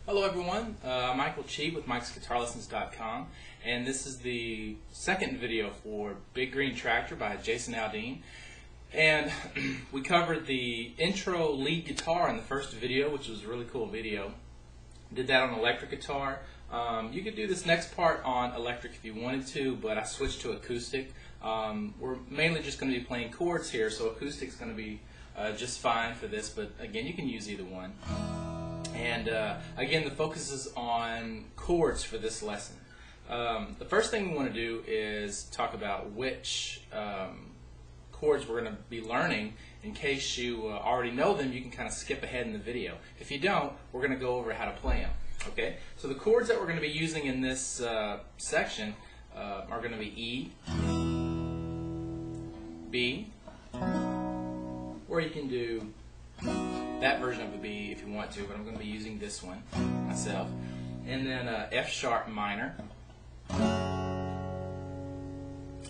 Hello everyone, I'm Michael Cheat with MikesGuitarLessons.com, and this is the second video for Big Green Tractor by Jason Aldean. And we covered the intro lead guitar in the first video, which was a really cool video. Did that on electric guitar. You could do this next part on electric if you wanted to, but I switched to acoustic. We're mainly just going to be playing chords here, so acoustic's going to be just fine for this, but again, you can use either one. And again, the focus is on chords for this lesson. The first thing we want to do is talk about which chords we're going to be learning. In case you already know them, you can kind of skip ahead in the video. If you don't, we're going to go over how to play them. Okay? So the chords that we're going to be using in this section are going to be E, B, or you can do that version of the B if you want to, but I'm going to be using this one myself. And then F sharp minor.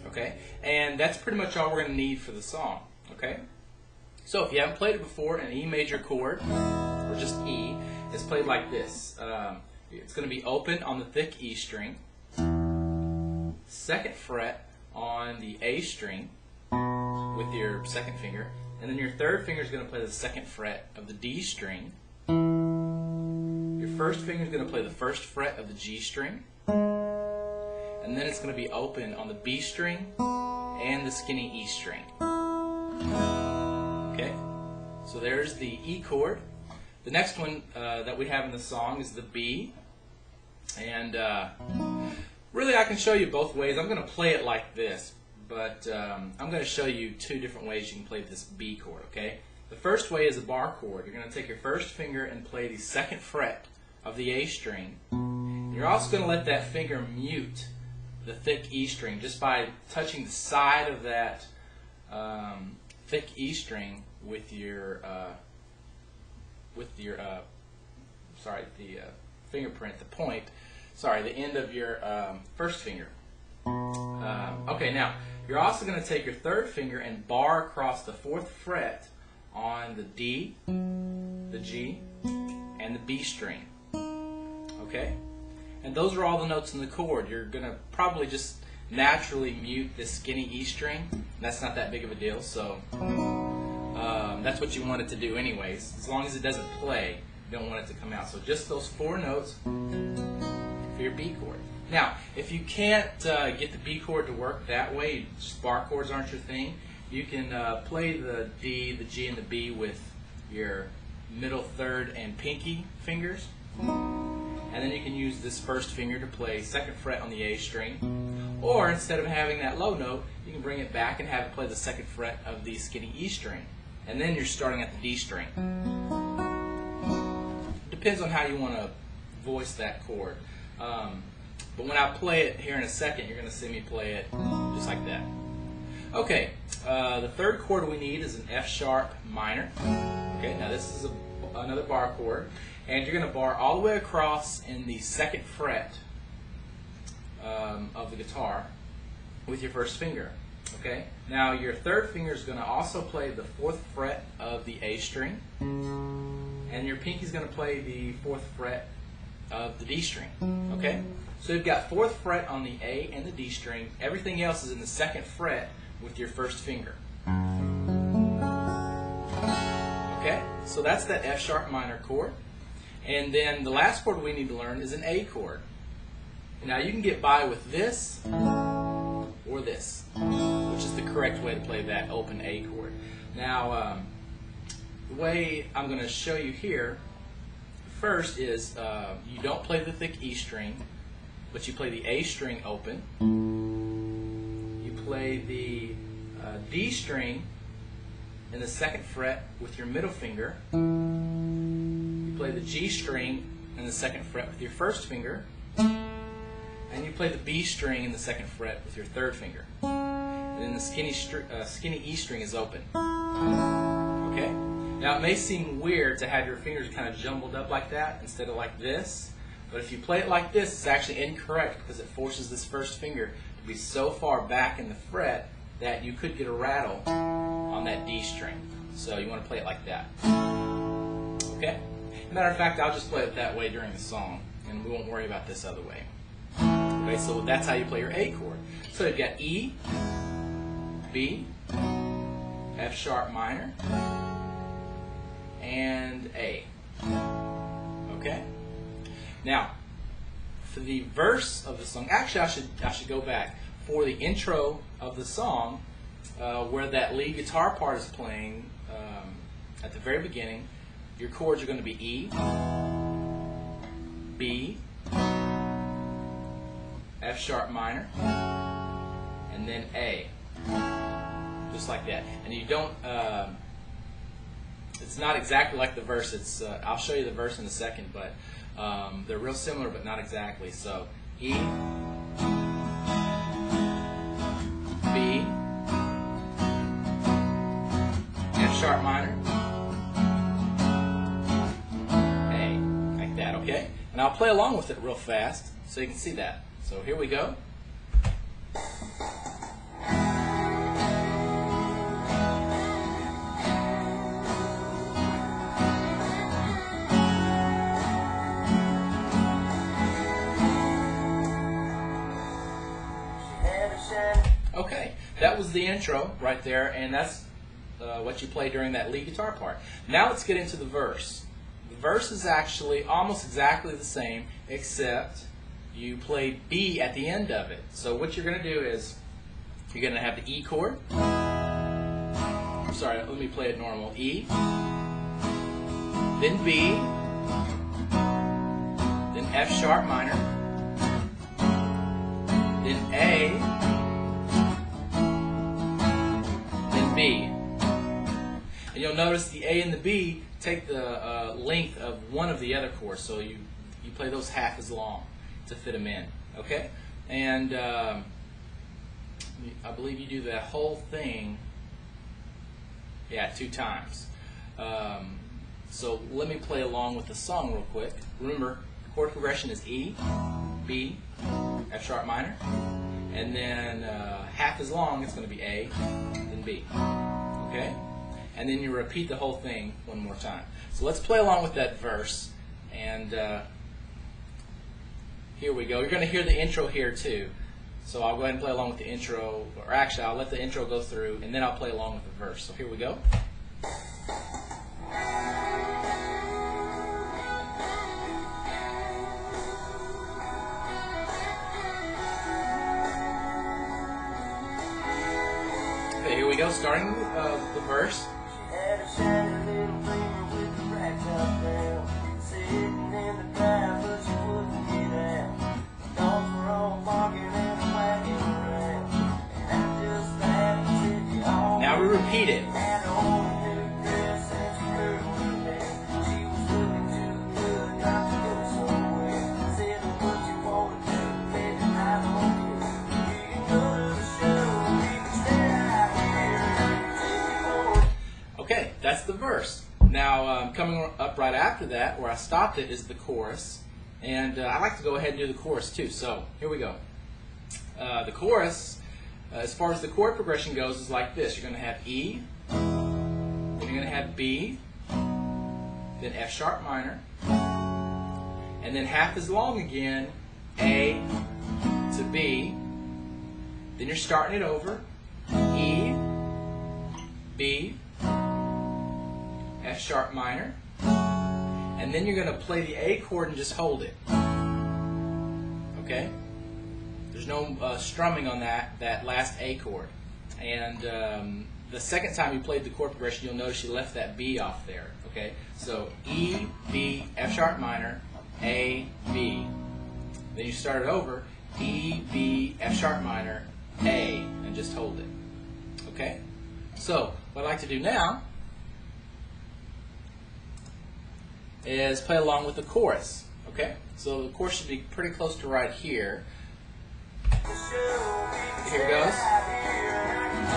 Okay, and that's pretty much all we're going to need for the song. Okay, so if you haven't played it before, an E major chord, or just E, is played like this. It's going to be open on the thick E string, second fret on the A string with your second finger, and then your third finger is going to play the second fret of the D string. Your first finger is going to play the first fret of the G string. And then it's going to be open on the B string and the skinny E string. Okay? So there's the E chord. The next one that we have in the song is the B. And really I can show you both ways. I'm going to play it like this. But I'm going to show you two different ways you can play this B chord, okay? The first way is a bar chord. You're going to take your first finger and play the second fret of the A string. You're also going to let that finger mute the thick E string just by touching the side of that thick E string with the fingerprint, the point, the end of your first finger. Okay, now you're also going to take your third finger and bar across the fourth fret on the D, the G, and the B string. Okay? And those are all the notes in the chord. You're going to probably just naturally mute this skinny E string. That's not that big of a deal, so that's what you want it to do anyways. As long as it doesn't play, you don't want it to come out. So just those four notes for your B chord. Now, if you can't get the B chord to work that way, just bar chords aren't your thing, you can play the D, the G, and the B with your middle, third, and pinky fingers. And then you can use this first finger to play second fret on the A string. Or instead of having that low note, you can bring it back and have it play the second fret of the skinny E string. And then you're starting at the D string. Depends on how you want to voice that chord. But when I play it here in a second, you're going to see me play it just like that. Okay, the third chord we need is an F sharp minor. Okay, now this is another bar chord. And you're going to bar all the way across in the second fret of the guitar with your first finger. Okay, now your third finger is going to also play the fourth fret of the A string. And your pinky is going to play the fourth fret of the D string. Okay? So you've got fourth fret on the A and the D string. Everything else is in the second fret with your first finger. Okay? So that's that F sharp minor chord. And then the last chord we need to learn is an A chord. Now you can get by with this or this, which is the correct way to play that open A chord. Now the way I'm going to show you here first is you don't play the thick E string, but you play the A string open. You play the D string in the second fret with your middle finger. You play the G string in the second fret with your first finger. And you play the B string in the second fret with your third finger. And then the skinny E string is open. Okay? Now it may seem weird to have your fingers kind of jumbled up like that instead of like this, but if you play it like this, it's actually incorrect because it forces this first finger to be so far back in the fret that you could get a rattle on that D string. So you want to play it like that. Okay? Matter of fact, I'll just play it that way during the song, and we won't worry about this other way. Okay, so that's how you play your A chord. So you've got E, B, F sharp minor, and A. Okay? Now, for the verse of the song, actually I should go back. For the intro of the song, where that lead guitar part is playing at the very beginning, your chords are going to be E, B, F sharp minor, and then A. Just like that. And you don't, it's not exactly like the verse. It's I'll show you the verse in a second, but they're real similar, but not exactly. So E, B, F sharp minor, A, like that, okay? And I'll play along with it real fast so you can see that. So here we go. Okay, that was the intro right there, and that's what you play during that lead guitar part. Now let's get into the verse. The verse is actually almost exactly the same, except you play B at the end of it. So what you're going to do is you're going to have the E chord. I'm sorry, let me play it normal. E, then B, then F sharp minor, then A, B. And you'll notice the A and the B take the length of one of the other chords, so you play those half as long to fit them in. Okay? And I believe you do that whole thing, 2 times. So let me play along with the song real quick. Remember, the chord progression is E, B, F sharp minor, and then half as long it's going to be A, then B. Okay? And then you repeat the whole thing one more time. So let's play along with that verse. And here we go. You're going to hear the intro here too. So I'll go ahead and play along with the intro. Or actually, I'll let the intro go through, and then I'll play along with the verse. So here we go. Okay, here we go, starting with the verse. She had a shiny little dreamer with the rack top down, sitting in the drive, but she wouldn't get out. Dogs were all barking and wagging around, and I just laughed and said, "You all." Now we repeat it. Had on a new dress and she curled her hair. She was looking too good not to go somewhere. Said, "What you want to do, baby, I don't care. You can go to the show, you can stay out here, take me home." Okay, that's the verse. Now, coming up right after that, where I stopped it, is the chorus. And I like to go ahead and do the chorus too. So, here we go. The chorus, as far as the chord progression goes, is like this. You're going to have E, then you're going to have B, then F sharp minor, and then half as long again, A to B. Then you're starting it over, E, B, F sharp minor, and then you're going to play the A chord and just hold it. Okay? There's no strumming on that last A chord. And the second time you played the chord progression, you'll notice you left that B off there. Okay? So E, B, F sharp minor, A, B. Then you start it over, E, B, F sharp minor, A, and just hold it. Okay? So, what I'd like to do now is play along with the chorus. Okay? So the chorus should be pretty close to right here. Here it goes.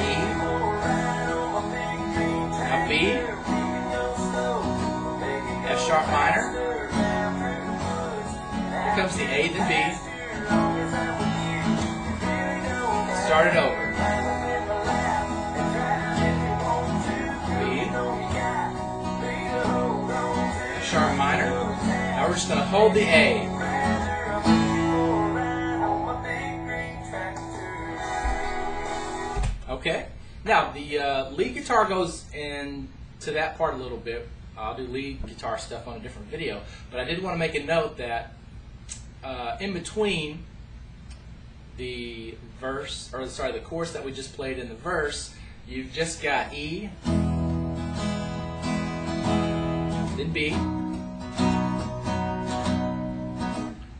E. Now B. F sharp minor. Here comes the A, then B. Start it over. B. F sharp minor. just going to hold the A. Okay. Now the lead guitar goes into that part a little bit. I'll do lead guitar stuff on a different video, but I did want to make a note that in between the verse, or sorry, the chorus that we just played in the verse, you've just got E, then B,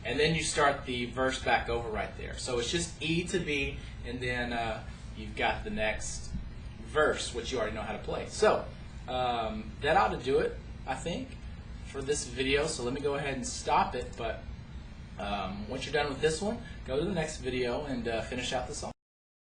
and then you start the verse back over right there. So it's just E to B, and then you've got the next verse, which you already know how to play. So that ought to do it, I think, for this video. So let me go ahead and stop it, but once you're done with this one, go to the next video and finish out the song.